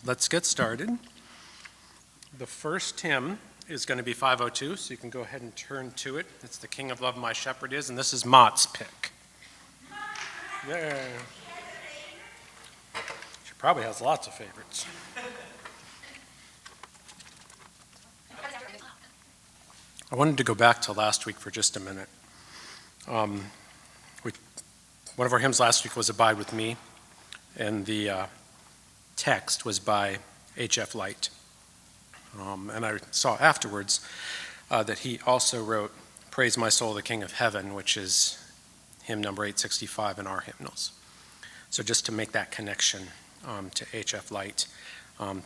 let's get started. The first hymn is going to be 502, so you can go ahead and turn to it. It's The King of Love My Shepherd Is, and this is Mott's pick. There. She probably has lots of favorites. I wanted to go back to last week for just a minute. One of our hymns last week was Abide With Me, and the text was by H.F. Light. And I saw afterwards that he also wrote Praise My Soul, the King of Heaven, which is hymn number 865 in our hymnals. So just to make that connection to H.F. Light,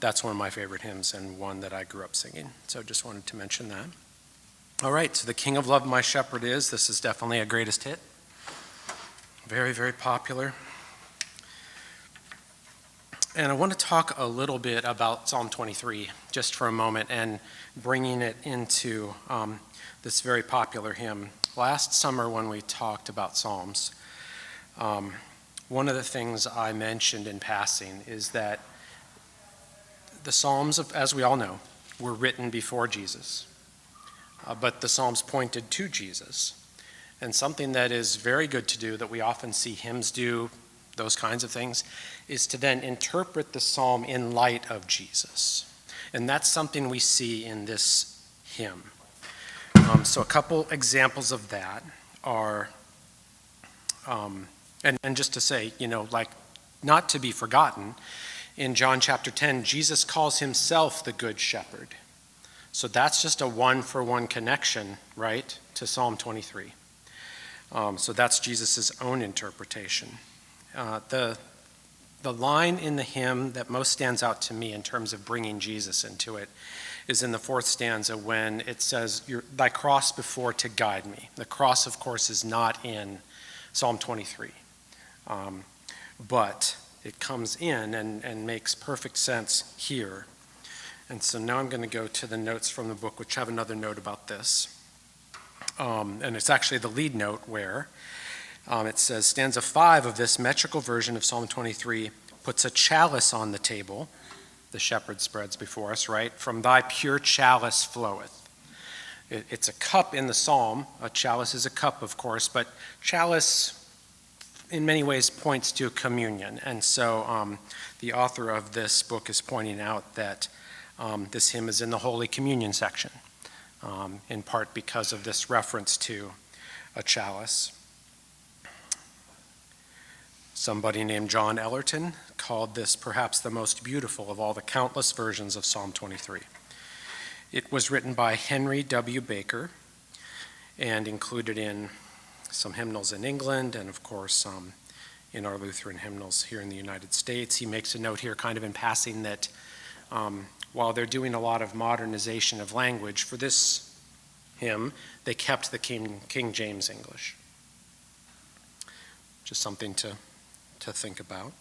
that's one of my favorite hymns and one that I grew up singing. So just wanted to mention that. All right, so The King of Love My Shepherd Is. This is definitely a greatest hit. Very, very popular. And I want to talk a little bit about Psalm 23 just for a moment and bringing it into this very popular hymn. Last summer when we talked about Psalms, one of the things I mentioned in passing is that the Psalms, as we all know, were written before Jesus, but the Psalms pointed to Jesus. And something that is very good to do, that we often see hymns do, those kinds of things, is to then interpret the psalm in light of Jesus. And that's something we see in this hymn. So a couple examples of that are, and just to say, not to be forgotten, in John chapter 10, Jesus calls himself the Good Shepherd. So that's just a one-for-one connection, right, to Psalm 23. So that's Jesus' own interpretation. The line in the hymn that most stands out to me in terms of bringing Jesus into it is in the fourth stanza when it says, thy cross before to guide me. The cross, of course, is not in Psalm 23, but it comes in and makes perfect sense here. And so now I'm going to go to the notes from the book, which have another note about this. And it's actually the lead note where it says, stanza 5 of this metrical version of Psalm 23 puts a chalice on the table. The shepherd spreads before us, right? From thy pure chalice floweth. It's a cup in the psalm. A chalice is a cup, of course, but chalice in many ways points to communion. And so the author of this book is pointing out that this hymn is in the Holy Communion section, in part because of this reference to a chalice. Somebody named John Ellerton called this perhaps the most beautiful of all the countless versions of Psalm 23. It was written by Henry W. Baker and included in some hymnals in England and, of course, in our Lutheran hymnals here in the United States. He makes a note here kind of in passing that while they're doing a lot of modernization of language, for this hymn, they kept the King James English. Just something to think about.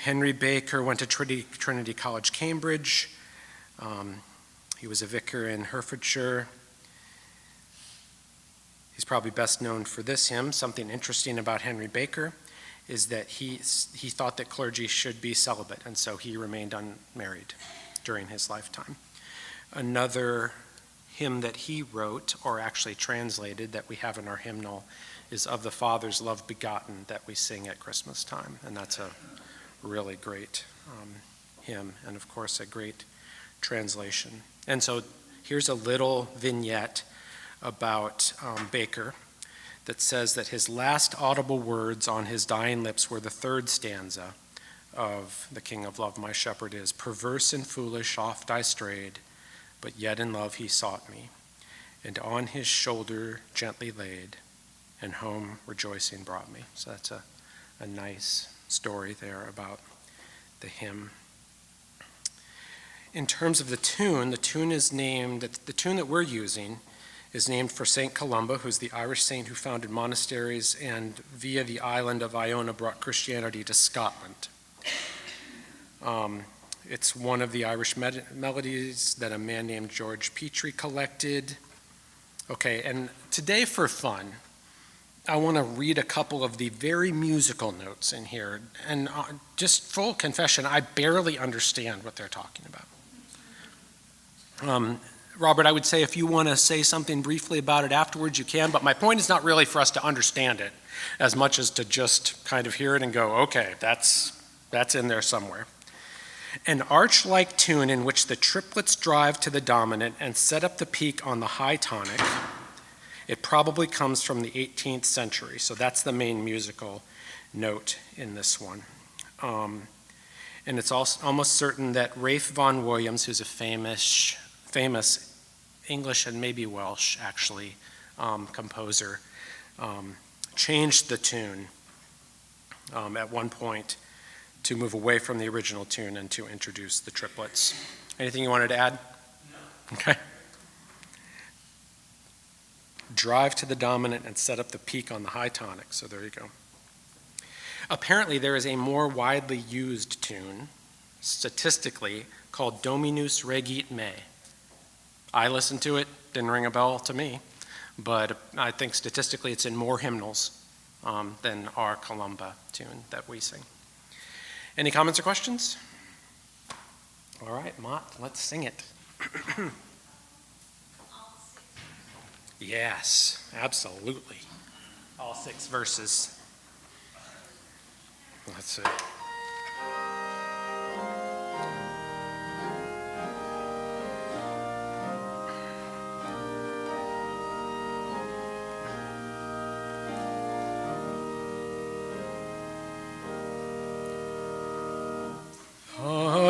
Henry Baker went to Trinity College, Cambridge. He was a vicar in Herefordshire. He's probably best known for this hymn. Something interesting about Henry Baker is that he thought that clergy should be celibate, and so he remained unmarried during his lifetime. Another hymn that he wrote, or actually translated, that we have in our hymnal is Of the Father's Love Begotten, that we sing at Christmas time, and that's a really great hymn, and of course a great translation. And so here's a little vignette about Baker that says that his last audible words on his dying lips were the third stanza of The King of Love My Shepherd Is. Perverse and foolish oft I strayed, but yet in love he sought me, and on his shoulder gently laid, and home rejoicing brought me. So that's a nice story there about the hymn. In terms of the tune is named, the tune that we're using is named for St. Columba, who's the Irish saint who founded monasteries and via the island of Iona brought Christianity to Scotland. It's one of the Irish melodies that a man named George Petrie collected. Okay, and today for fun, I want to read a couple of the very musical notes in here. And just full confession, I barely understand what they're talking about. Robert, I would say if you want to say something briefly about it afterwards, you can, but my point is not really for us to understand it as much as to just kind of hear it and go, okay, that's in there somewhere. An arch-like tune in which the triplets drive to the dominant and set up the peak on the high tonic. It probably comes from the 18th century, so that's the main musical note in this one. And it's also almost certain that Ralph Vaughan Williams, who's a famous English and maybe Welsh, actually, composer, changed the tune at one point to move away from the original tune and to introduce the triplets. Anything you wanted to add? No. Okay. Drive to the dominant and set up the peak on the high tonic, so there you go. Apparently there is a more widely used tune, statistically, called Dominus Regit Me. I listened to it, didn't ring a bell to me, but I think statistically it's in more hymnals than our Columba tune that we sing. Any comments or questions? All right, Mott, let's sing it. Yes, absolutely. All 6 verses. Let's see.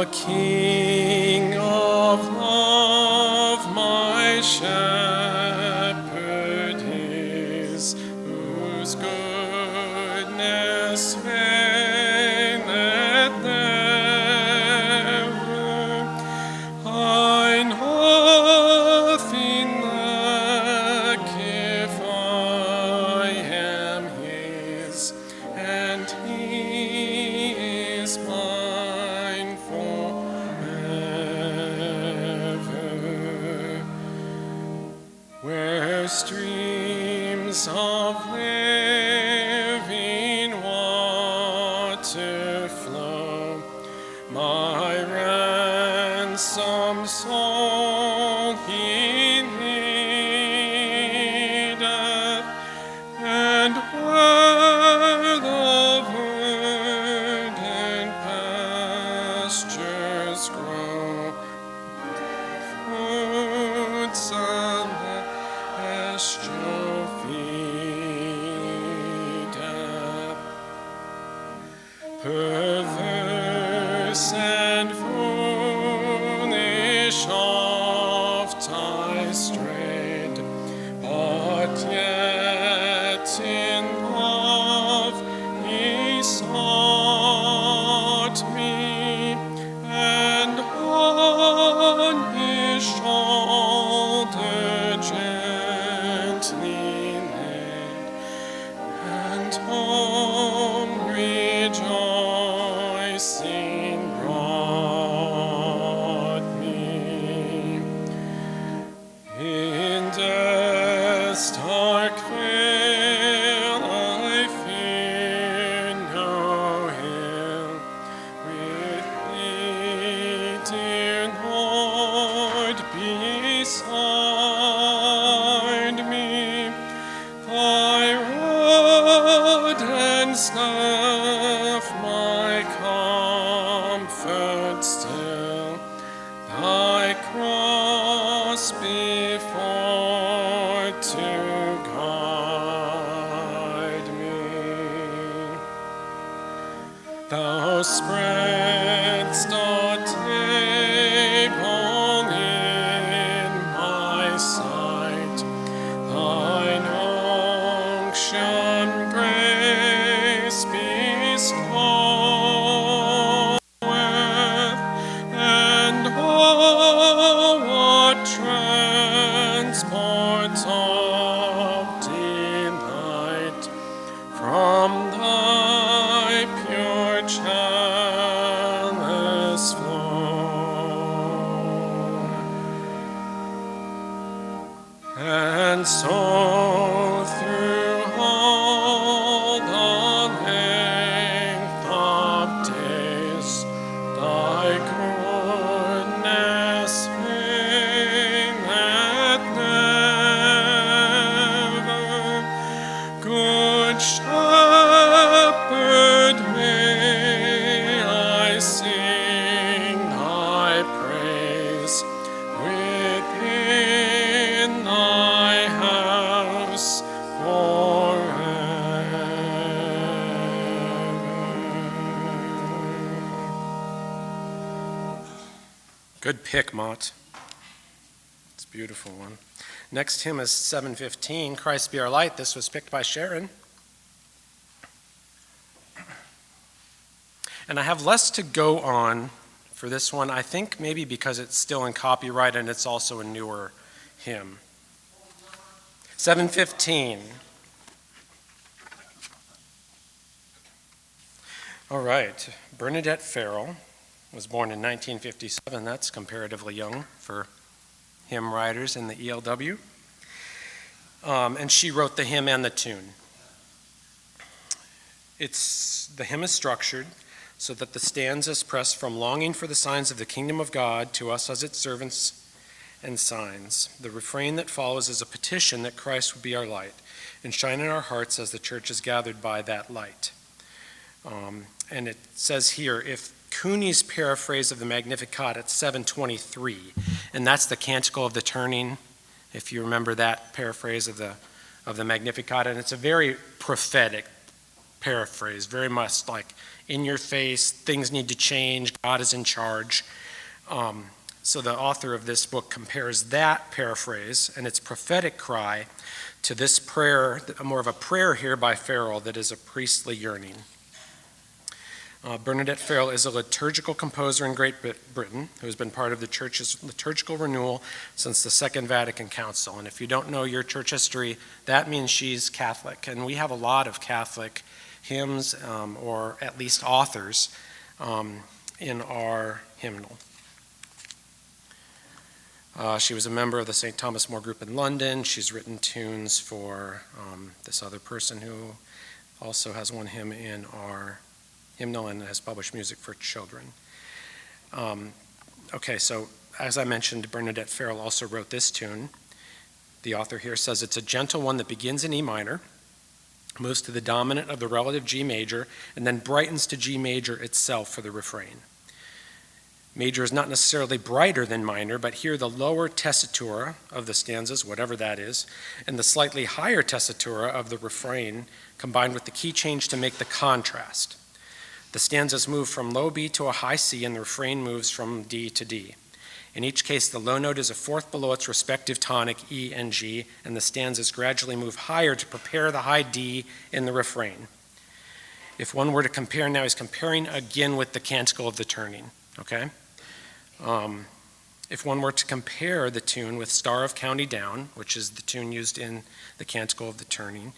The King of love, my shepherd is, whose goodness faileth never. I nothing lack if I am his, and he is mine forever. Where streams of living water flow, my ransomed soul he leadeth, and where the verdant pastures grow, food celestial feedeth. Perverse and foolish oft I strayed, but yet in love he sought me, and on his shoulder gently laid, and home rejoicing brought me. In death's dark vale I fear no ill. With thee, dear Lord, beside me, thy rod and staff my comfort still, thy cross before to guide me. Thou spreadst a table in my sight, thine unction grace bestoweth, and oh, what transports of delight from thy pure chalice flow. And so through all Good pick, Mott. It's a beautiful one. Next hymn is 715, Christ Be Our Light. This was picked by Sharon. And I have less to go on for this one, I think maybe because it's still in copyright and it's also a newer hymn. 715. All right, Bernadette Farrell was born in 1957. That's comparatively young for hymn writers in the ELW. And she wrote the hymn and the tune. The hymn is structured so that the stanzas press from longing for the signs of the kingdom of God to us as its servants and signs. The refrain that follows is a petition that Christ would be our light and shine in our hearts as the church is gathered by that light. And it says here, if Cooney's paraphrase of the Magnificat at 723, and that's the Canticle of the Turning, if you remember that paraphrase of the Magnificat, and it's a very prophetic paraphrase, very much like in your face, things need to change, God is in charge. So the author of this book compares that paraphrase and its prophetic cry to this prayer, more of a prayer here by Farrell that is a priestly yearning. Bernadette Farrell is a liturgical composer in Great Britain who has been part of the church's liturgical renewal since the Second Vatican Council. And if you don't know your church history, that means she's Catholic. And we have a lot of Catholic hymns, or at least authors, in our hymnal. She was a member of the St. Thomas More Group in London. She's written tunes for this other person who also has one hymn in our hymnal and has published music for children. Okay, so as I mentioned, Bernadette Farrell also wrote this tune. The author here says it's a gentle one that begins in E minor, moves to the dominant of the relative G major, and then brightens to G major itself for the refrain. Major is not necessarily brighter than minor, but here the lower tessitura of the stanzas, whatever that is, and the slightly higher tessitura of the refrain combined with the key change to make the contrast. The stanzas move from low B to a high C, and the refrain moves from D to D. In each case, the low note is a fourth below its respective tonic, E and G, and the stanzas gradually move higher to prepare the high D in the refrain. If one were to compare now, he's comparing again with the Canticle of the Turning, okay? If one were to compare the tune with Star of County Down, which is the tune used in the Canticle of the Turning,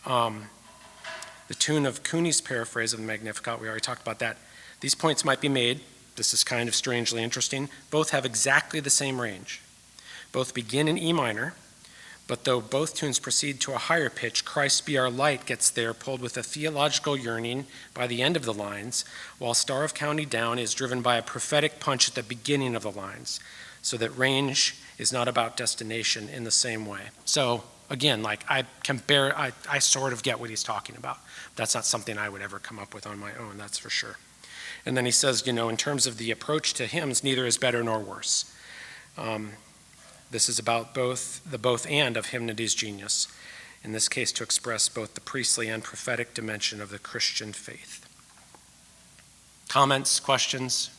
the tune of Cooney's paraphrase of the Magnificat, we already talked about that. These points might be made. This is kind of strangely interesting. Both have exactly the same range. Both begin in E minor, but though both tunes proceed to a higher pitch, Christ Be Our Light gets there pulled with a theological yearning by the end of the lines, while Star of County Down is driven by a prophetic punch at the beginning of the lines, so that range is not about destination in the same way. So again, like I sort of get what he's talking about. That's not something I would ever come up with on my own, that's for sure. And then he says, in terms of the approach to hymns, neither is better nor worse. This is about the both and of hymnity's genius, in this case to express both the priestly and prophetic dimension of the Christian faith. Comments, questions?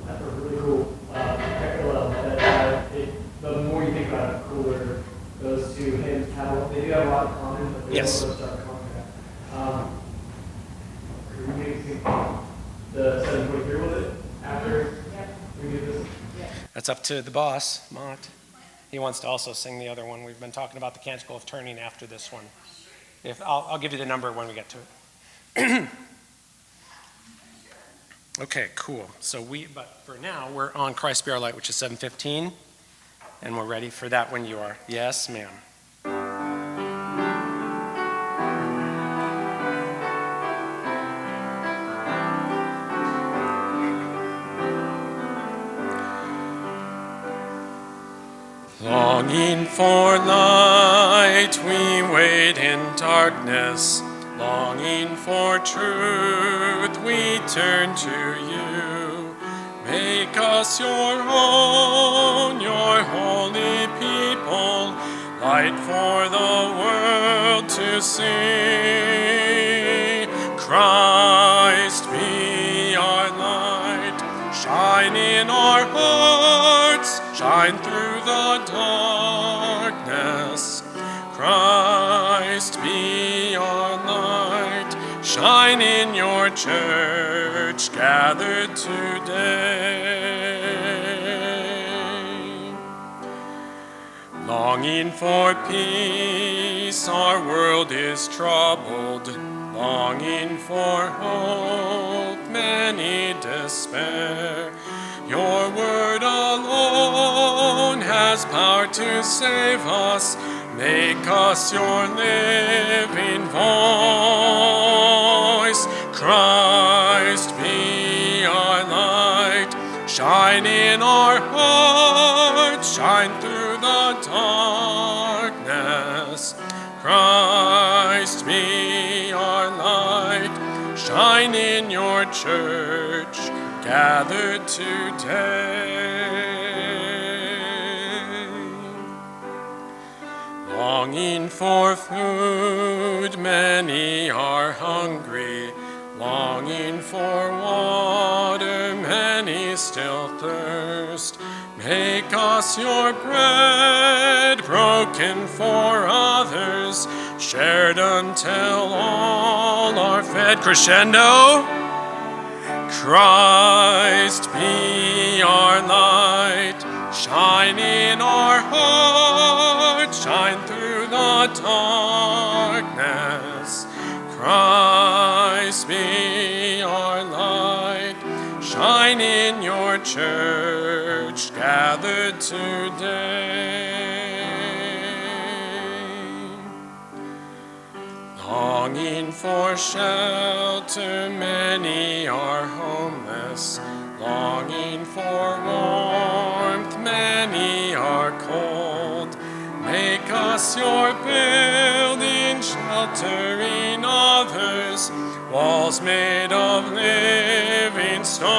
That's a really cool parallel that the more you think about it, the cooler those two hymns have. They do have a lot of common, but they yes. also have contrast. Could we maybe think the 723 was it after we do this? That's up to the boss, Mott. He wants to also sing the other one. We've been talking about the Canticle of Turning after this one. I'll give you the number when we get to it. Okay, cool. But for now, we're on Christ Be Our Light, which is 7:15, and we're ready for that when you are. Yes, ma'am. Longing for light, we wait in darkness. Longing for truth, we turn to you. Make us your own, your holy people, light for the world to see. Christ be our light, shine in our hearts, shine through the darkness. Christ be our light, shine in your church gathered today. Longing for peace, our world is troubled. Longing for hope, many despair. Your word alone has power to save us. Make us your living voice. Christ be our light. Shine in our hearts, shine through the darkness. Christ be our light. Shine in your church gathered today. Longing for food, many are hungry. Longing for water, many still thirst. Make us your bread, broken for others, shared until all are fed. Crescendo. Christ be our light, shine in our hearts, shine through the darkness. Christ be our light, shine in your church gathered today. Longing for shelter, many are homeless. Longing for warmth, many are cold. Make us your building, sheltering others, walls made of living stone.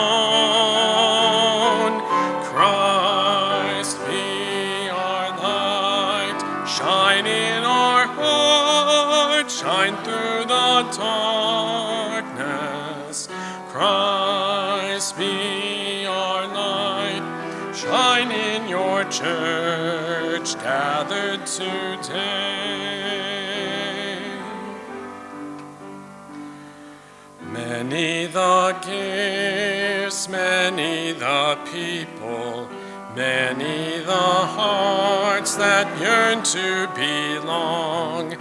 Christ be our light, shine in our hearts, shine through the darkness. Christ be our light, shine in your church gathered today. Many the gifts, many the people, many the hearts that yearn to belong.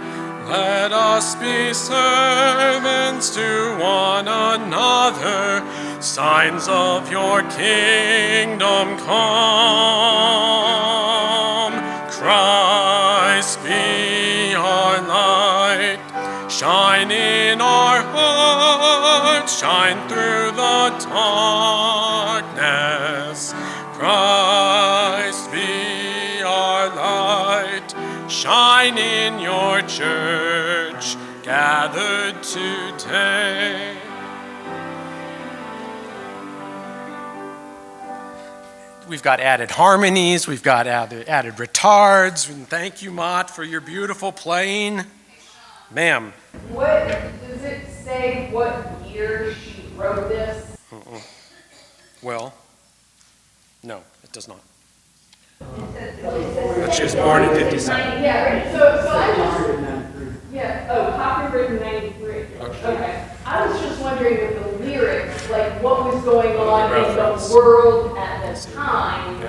Let us be servants to one another, signs of your kingdom come. Christ be our light, shine in our hearts, shine through the darkness. Christ be our light, shine in your church gathered today. We've got added harmonies, we've got added retards, and thank you, Mott, for your beautiful playing. Ma'am. What, does it say what year she wrote this? Well, no, it does not. But she was born in 57. Yeah, so I just, yeah, oh, copywritten 93. Okay. I was just wondering with the lyrics, like what was going on in the world at the time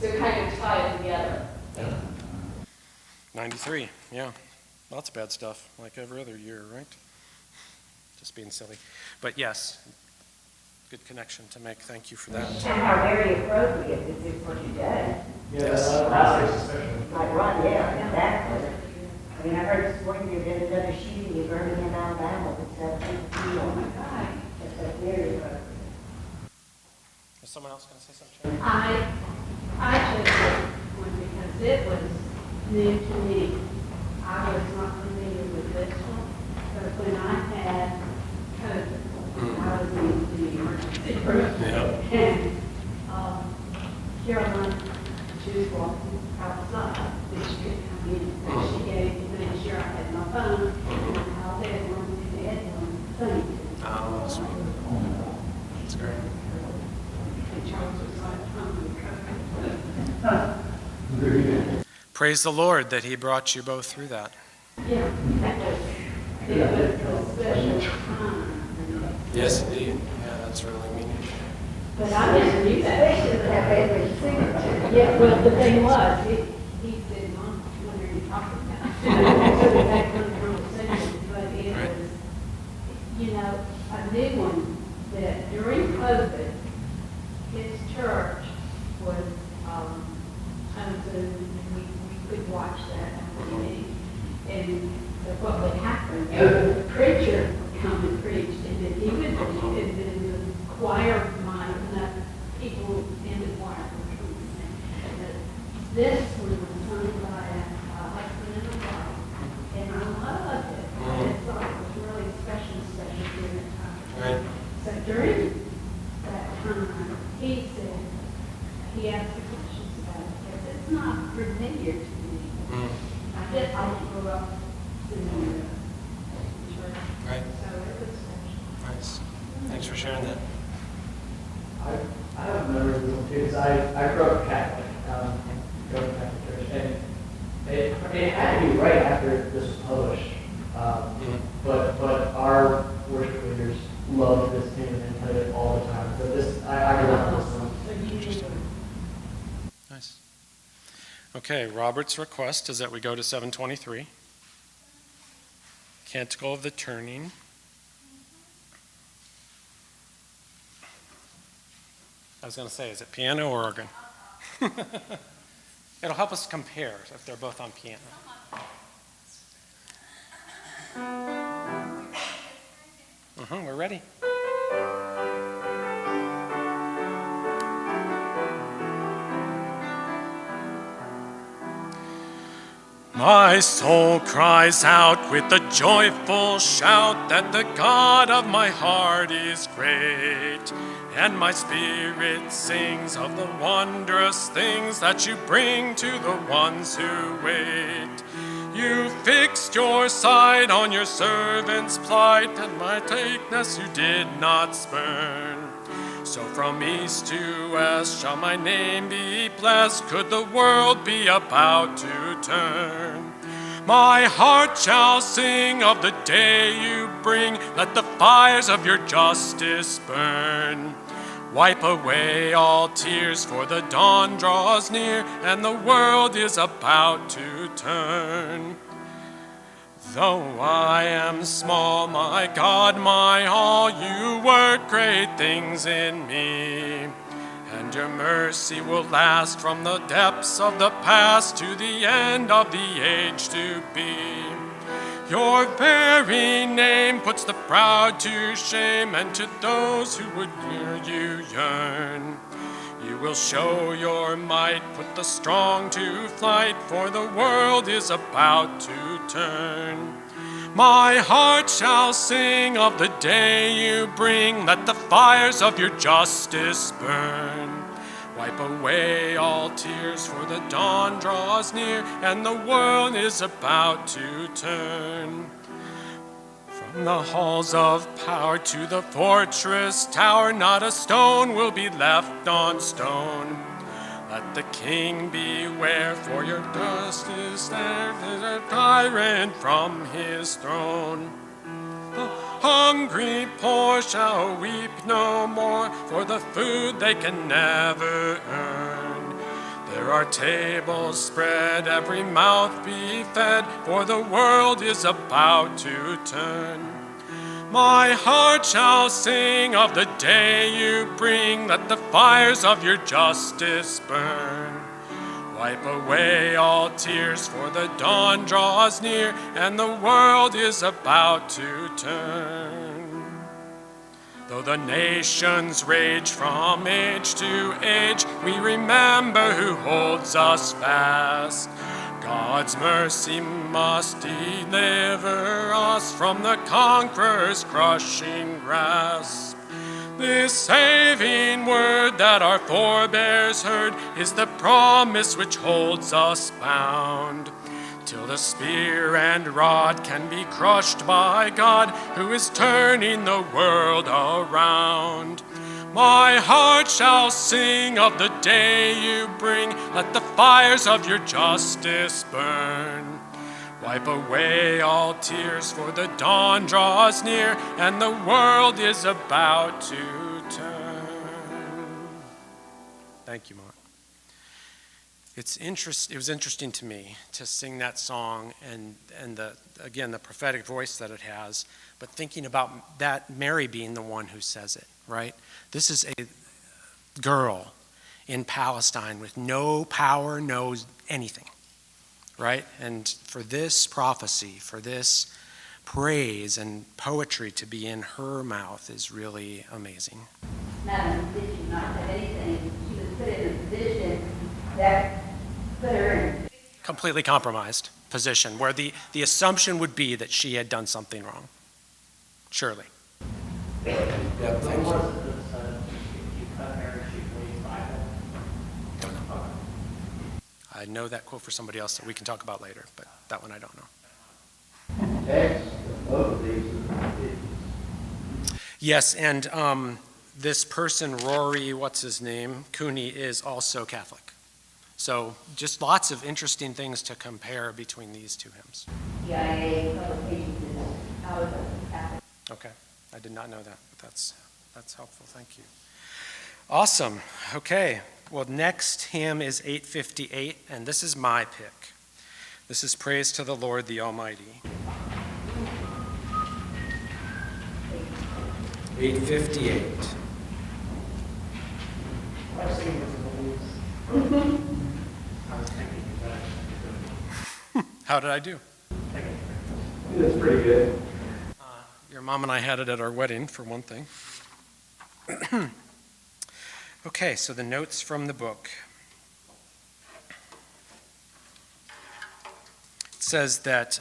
to kind of tie it together. 93, yeah. Lots of bad stuff, like every other year, right? Just being silly. But yes, good connection to make. Thank you for that. And how very appropriate is it for today? Yes. Last week's especially. Like, right, yeah, exactly. I mean, I heard this morning you did another shooting in Birmingham, Alabama with 7 people. Oh my God. That's very appropriate. Is someone else going to say something? I chose this one because it was new to me. I was not familiar with this one, but when I had COVID, I was in the emergency room. And Caroline, she was walking outside, and she couldn't come in. And she gave me to make sure I had my phone, and I called everyone who had one thing. Oh, sweet. That's great. Praise the Lord that he brought you both through that. Yeah, it was a special time. Yes, indeed. Yeah, that's really meaningful. But I never knew that. Yeah, well, the thing was, he said, Mom, what are you talking about? So we had one conversation, but it Right. was, you know, a new one that during COVID, his church was, on Zoom, and we could watch that on the meeting. And what would happen, the preacher would come and preach, and then he would preach, and then the choir might, people in the choir would come and sing. But this one was sung by a husband and a wife, and I loved it. I thought it was really special during that time. Right. So during that time, he said, he asked the questions about it, because it's not familiar to me. I grew up in the church. Right. So it was special. Nice. Thanks for sharing that. I have memories of this one too, because I grew up Catholic, grew up in Catholic church, and it had to be right after this was published. But our worship leaders loved this hymn and played it all the time. So I grew up with this one. Nice. Okay, Robert's request is that we go to 723. Canticle of the Turning. I was going to say, is it piano or organ? It'll help us compare if they're both on piano. We're ready. My soul cries out with a joyful shout that the God of my heart is great. And my spirit sings of the wondrous things that you bring to the ones who wait. You fixed your sight on your servant's plight, and my weakness you did not spurn. So from east to west shall my name be blessed, could the world be about to turn. My heart shall sing of the day you bring, let the fires of your justice burn. Wipe away all tears, for the dawn draws near, and the world is about to turn. Though I am small, my God, my all, you work great things in me. And your mercy will last from the depths of the past to the end of the age to be. Your very name puts the proud to shame, and to those who would hear you yearn. You will show your might, put the strong to flight, for the world is about to turn. My heart shall sing of the day you bring, let the fires of your justice burn. Wipe away all tears, for the dawn draws near, and the world is about to turn. From the halls of power to the fortress tower, not a stone will be left on stone. Let the king beware, for your dust is there, there's a tyrant from his throne. The hungry poor shall weep no more, for the food they can never earn. There are tables spread, every mouth be fed, for the world is about to turn. My heart shall sing of the day you bring, let the fires of your justice burn. Wipe away all tears, for the dawn draws near, and the world is about to turn. Though the nations rage from age to age, we remember who holds us fast. God's mercy must deliver us from the conqueror's crushing grasp. This saving word that our forebears heard is the promise which holds us bound, till the spear and rod can be crushed by God, who is turning the world around. My heart shall sing of the day you bring. Let the fires of your justice burn. Wipe away all tears, for the dawn draws near, and the world is about to turn. Thank you, Mark. It was interesting to me to sing that song and the prophetic voice that it has, but thinking about that Mary being the one who says it, right? This is a girl in Palestine with no power, no anything, right? And for this prophecy, for this praise and poetry to be in her mouth is really amazing. Not in a position not to have anything. She was put in a position that put her in. Completely compromised position where the assumption would be that she had done something wrong. Surely. When was it that you cut her, she believes Bible? Don't know. I know that quote for somebody else that we can talk about later, but that one I don't know. Text of both of these is Yes, and this person, Rory, what's his name, Cooney, is also Catholic. So just lots of interesting things to compare between these two hymns. CIA publications is out of the Catholic. Okay, I did not know that, but that's helpful, thank you. Awesome, okay. Well, next hymn is 858, and this is my pick. This is Praise to the Lord the Almighty. 858. I was thinking of the beliefs. I was thinking of How did I do? that. That's pretty good. Your mom and I had it at our wedding, for one thing. Okay, so the notes from the book. It says that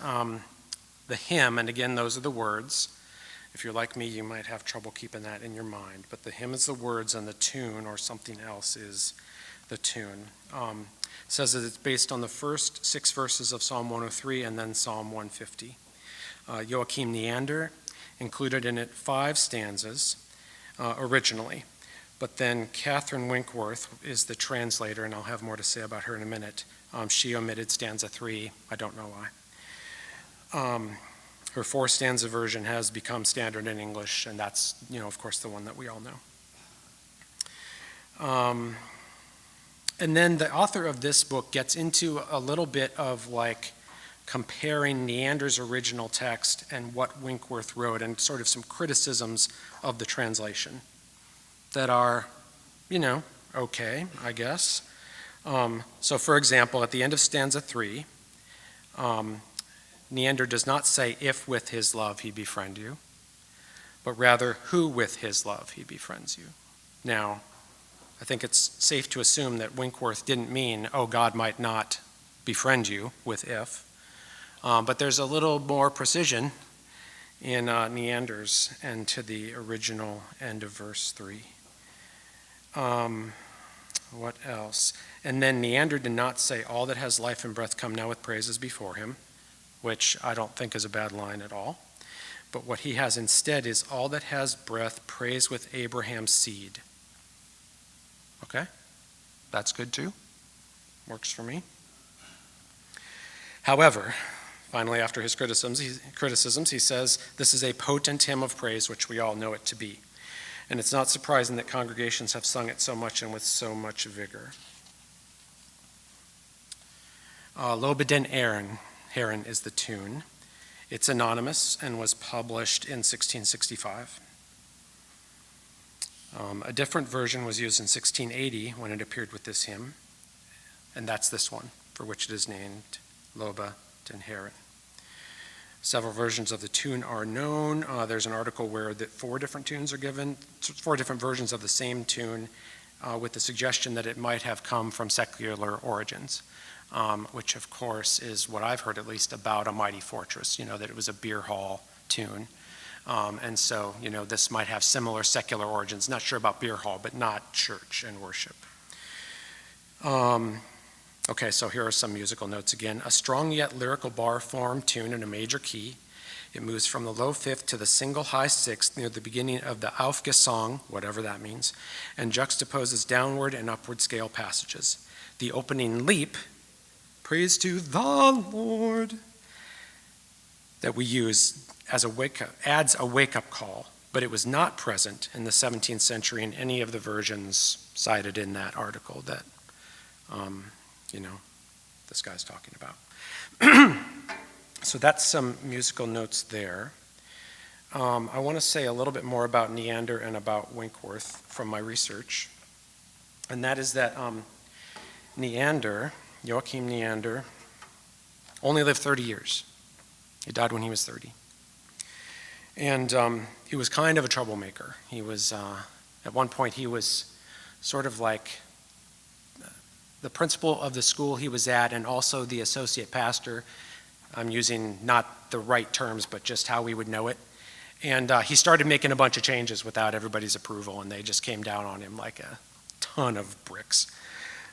the hymn, and again, those are the words. If you're like me, you might have trouble keeping that in your mind, but the hymn is the words and the tune or something else is the tune. It says that it's based on the first 6 verses of Psalm 103 and then Psalm 150. Joachim Neander included in it 5 stanzas originally, but then Catherine Winkworth is the translator, and I'll have more to say about her in a minute. She omitted stanza 3. I don't know why. Her 4-stanza version has become standard in English, and that's, of course, the one that we all know. And then the author of this book gets into a little bit of comparing Neander's original text and what Winkworth wrote, and sort of some criticisms of the translation that are, okay, I guess. So for example, at the end of stanza 3, Neander does not say, if with his love he befriend you, but rather, who with his love he befriends you. Now, I think it's safe to assume that Winkworth didn't mean, God might not befriend you with if, but there's a little more precision in Neander's and to the original end of verse 3. What else? And then Neander did not say, all that has life and breath come now with praises before him, which I don't think is a bad line at all. But what he has instead is, all that has breath praise with Abraham's seed. Okay? That's good too. Works for me. However, finally, after his criticisms, he says, this is a potent hymn of praise, which we all know it to be. And it's not surprising that congregations have sung it so much and with so much vigor. Lobe den Herren is the tune. It's anonymous and was published in 1665. A different version was used in 1680 when it appeared with this hymn, and that's this one, for which it is named Lobe den Herren. Several versions of the tune are known. There's an article where 4 different tunes are given, 4 different versions of the same tune, with the suggestion that it might have come from secular origins, which of course is what I've heard at least about A Mighty Fortress, that it was a beer hall tune. And so, this might have similar secular origins. Not sure about beer hall, but not church and worship. Okay, so here are some musical notes again. A strong yet lyrical bar form tune in a major key. It moves from the low fifth to the single high sixth near the beginning of the Aufgesang, whatever that means, and juxtaposes downward and upward scale passages. The opening leap, praise to the Lord, that we use as adds a wake-up call, but it was not present in the 17th century in any of the versions cited in that article that, this guy's talking about. So that's some musical notes there. I want to say a little bit more about Neander and about Winkworth from my research. And that is that Neander, Joachim Neander, only lived 30 years. He died when he was 30. And he was kind of a troublemaker. He was, at one point, he was sort of like the principal of the school he was at and also the associate pastor. I'm using not the right terms, but just how we would know it. And he started making a bunch of changes without everybody's approval, and they just came down on him like a ton of bricks,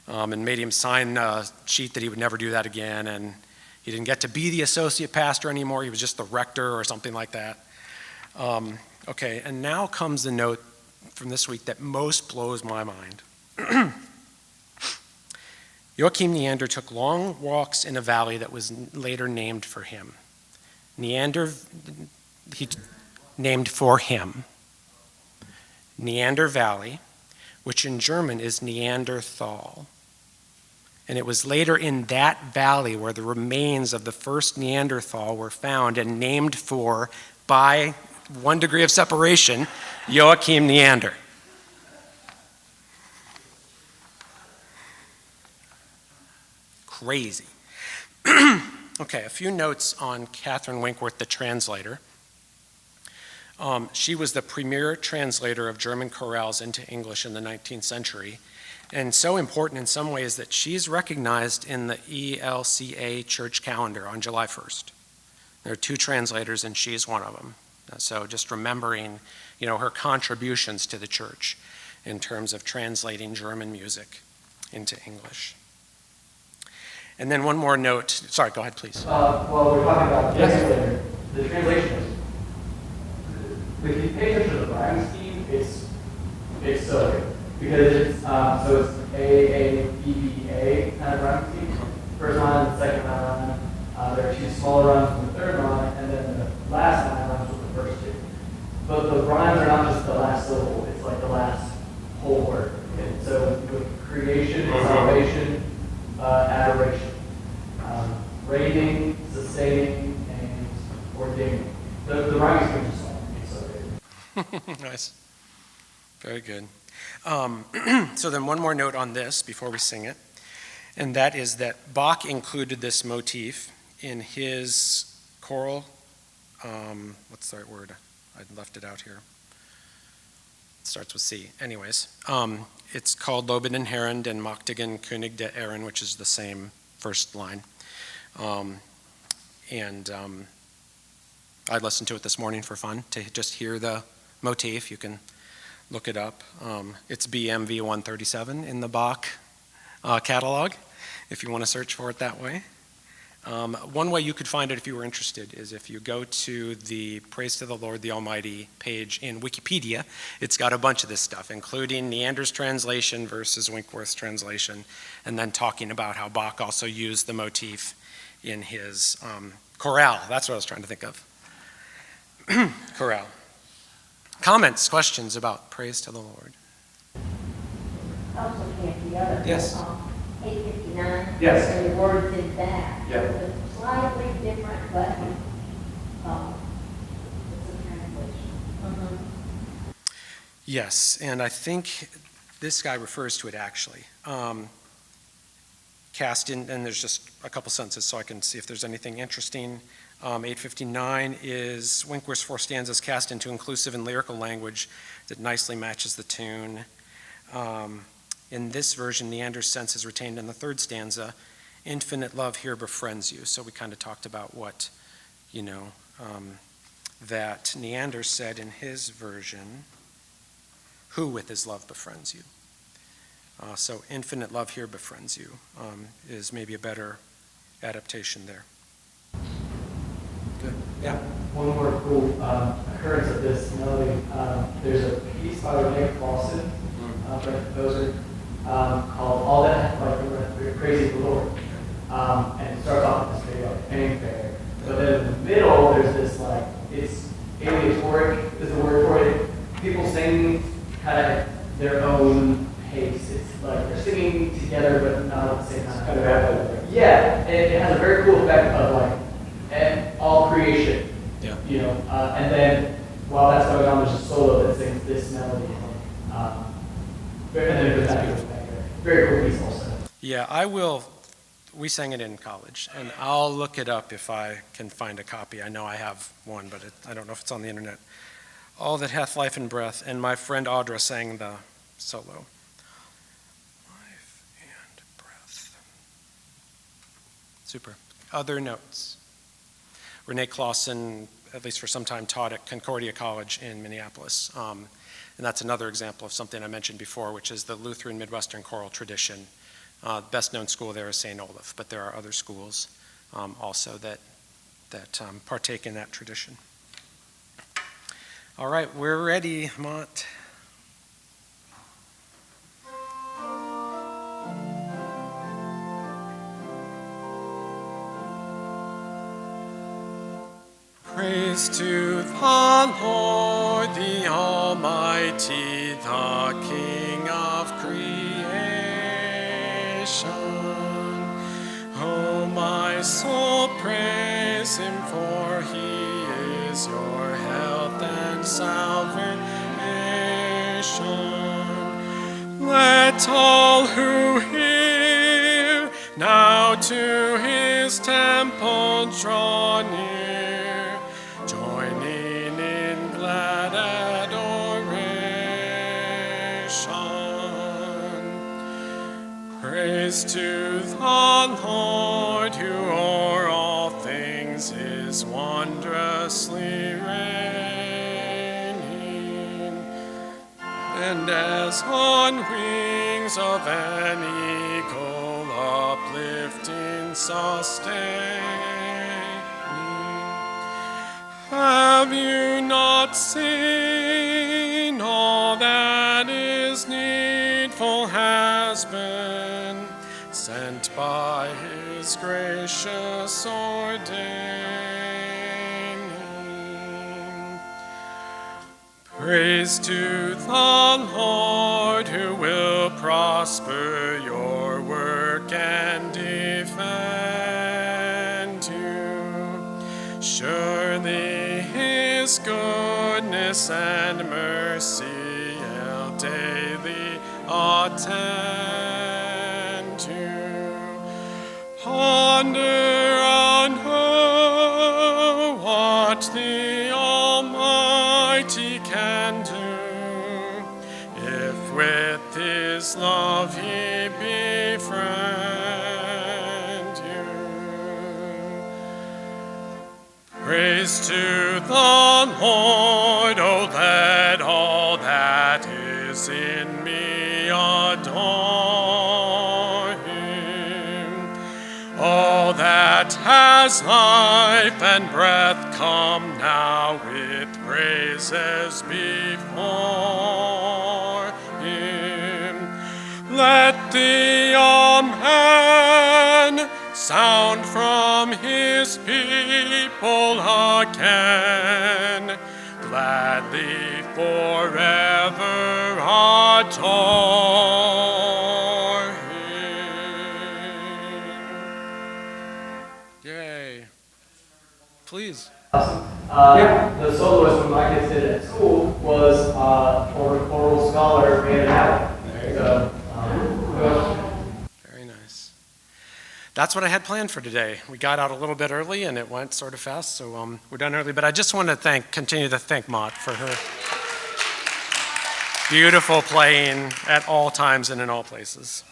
and made him sign a sheet that he would never do that again, and he didn't get to be the associate pastor anymore. He was just the rector or something like that. Okay, and now comes the note from this week that most blows my mind. Joachim Neander took long walks in a valley that was later named for him. Neander Valley, which in German is Neanderthal. And it was later in that valley where the remains of the first Neanderthal were found and named for, by 1 degree of separation, Joachim Neander. Crazy. Okay, a few notes on Catherine Winkworth, the translator. She was the premier translator of German chorales into English in the 19th century, and so important in some ways that she's recognized in the ELCA church calendar on July 1st. There are 2 translators, and she's one of them. So just remembering, her contributions to the church in terms of translating German music into English. And then one more note. Sorry, go ahead, please. While we're talking about the translation, if you pay attention to the rhyme scheme, it's so good. Because it's A, kind of rhyme scheme. First line, second line, there are 2 smaller rhymes from the third line, and then the last line rhymes with the first 2. But the rhymes are not just the last syllable, it's like the last whole word. And so with creation, salvation, adoration, raising, sustaining, and ordaining. The rhyme scheme is all. It's so good. Nice. Very good. So then one more note on this before we sing it, and that is that Bach included this motif in his choral, what's the right word? I left it out here. It starts with C. Anyways, it's called Loben and Herren, den Machtigen König der Ehren, which is the same first line. I listened to it this morning for fun, to just hear the motif. You can look it up. It's BMV 137 in the Bach catalog, if you want to search for it that way. One way you could find it if you were interested is if you go to the Praise to the Lord the Almighty page in Wikipedia. It's got a bunch of this stuff, including Neander's translation versus Winkworth's translation, and then talking about how Bach also used the motif in his chorale. That's what I was trying to think of. Chorale. Comments, questions about Praise to the Lord? I was looking at the other. Yes. 859. Yes. And the words in that. Yeah. It's slightly different, but it's a translation. Yes, and I think this guy refers to it actually. Cast in, and there's just a couple sentences so I can see if there's anything interesting. 859 is Winkworth's 4 stanzas cast into inclusive and lyrical language that nicely matches the tune. In this version, Neander's sense is retained in the 3rd stanza. Infinite love here befriends you. So we kind of talked about what, that Neander said in his version, who with his love befriends you. So infinite love here befriends you is maybe a better adaptation there. Good. Yeah. One more cool occurrence of this melody. There's a piece by Renee Clausen, French composer, called "All That Like Crazy the Lord," and it starts off with this big like fanfare. But then in the middle, there's this like it's aleatoric is the word for it. People singing kind of their own pace. It's like they're singing together, but not at the same time. Kind of rapid. Yeah, it has a very cool effect of like all creation. Yeah. You know, and then while that's going on, there's a solo that sings this melody. And then it goes back to the back there. Very cool piece also. Yeah, we sang it in college, and I'll look it up if I can find a copy. I know I have one, but I don't know if it's on the internet. All That Hath Life and Breath, and my friend Audra sang the solo. Life and breath. Super. Other notes? Renee Clausen, at least for some time, taught at Concordia College in Minneapolis. And that's another example of something I mentioned before, which is the Lutheran Midwestern choral tradition. Best known school there is St. Olaf, but there are other schools also that partake in that tradition. All right, we're ready, Mont. Praise to the Lord, the Almighty, the King of creation. Oh, my soul, praise him, for he is your health and salvation. Let all who hear now to his temple draw near, joining in glad adoration. Praise to the Lord, who o'er all things is wondrously reigning, and as on wings of an eagle uplifting, sustaining. Have you not seen all that is needful has been sent by his gracious ordaining? Praise to the Lord, who will prosper your work and defend you. Surely his goodness and mercy will daily attend you. Ponder on what the Almighty can do, if with his love he befriend you. Praise to the Lord, oh, let all that is in me adore him. All that has life and breath, come now with praises before him. Let the Amen sound from his people again, gladly forever adore him. Yay. Please. The soloist when my kids did it at school was oral scholar Bernadette Farrell. Very nice. That's what I had planned for today. We got out a little bit early and it went sort of fast, so we're done early. But I just want to continue to thank Mott for her beautiful playing at all times and in all places.